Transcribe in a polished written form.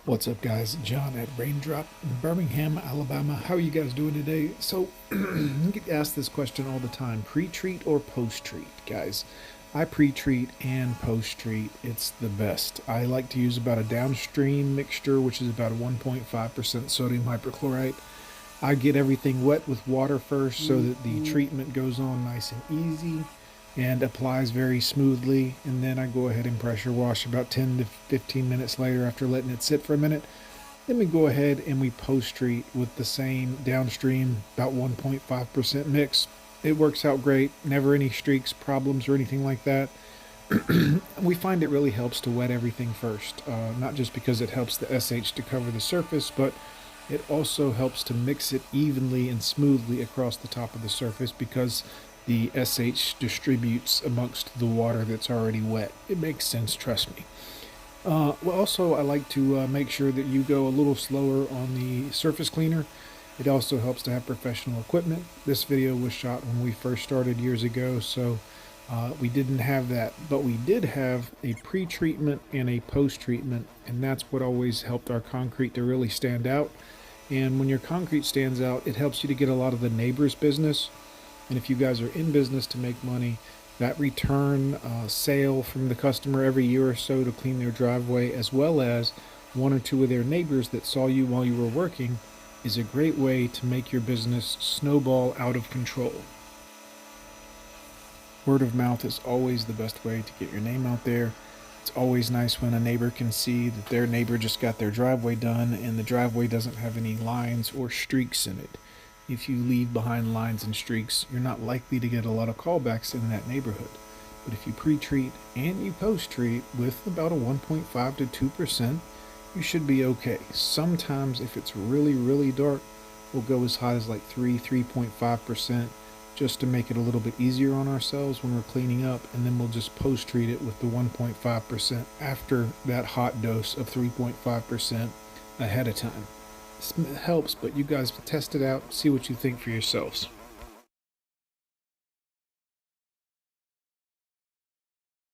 What's up, guys? John at Raindrop in Birmingham, Alabama. How are you guys doing today? So, I get asked this question all the time: pre-treat or post-treat? Guys, I pre-treat and post-treat. It's the best. I like to use about a downstream mixture, which is about a 1.5% sodium hypochlorite. I get everything wet with water first so that the treatment goes on nice and easy and applies very smoothly, and then I go ahead and pressure wash about 10 to 15 minutes later after letting it sit for a minute. Then we go ahead and we post treat with the same downstream about 1.5% mix. It works out great, never any streaks, problems, or anything like that. We find it really helps to wet everything first, not just because it helps the SH to cover the surface, but it also helps to mix it evenly and smoothly across the top of the surface because the SH distributes amongst the water that's already wet. It makes sense, trust me. Also, I like to make sure that you go a little slower on the surface cleaner. It also helps to have professional equipment. This video was shot when we first started years ago, so we didn't have that. But we did have a pre-treatment and a post-treatment, and that's what always helped our concrete to really stand out. And when your concrete stands out, it helps you to get a lot of the neighbor's business. And if you guys are in business to make money, that return sale from the customer every year or so to clean their driveway, as well as one or two of their neighbors that saw you while you were working, is a great way to make your business snowball out of control. Word of mouth is always the best way to get your name out there. It's always nice when a neighbor can see that their neighbor just got their driveway done and the driveway doesn't have any lines or streaks in it. If you leave behind lines and streaks, you're not likely to get a lot of callbacks in that neighborhood. But if you pre-treat and you post-treat with about a 1.5 to 2%, you should be okay. Sometimes if it's really, really dark, we'll go as high as like 3.5% just to make it a little bit easier on ourselves when we're cleaning up, and then we'll just post-treat it with the 1.5% after that hot dose of 3.5% ahead of time. It helps, but you guys test it out, see what you think for yourselves.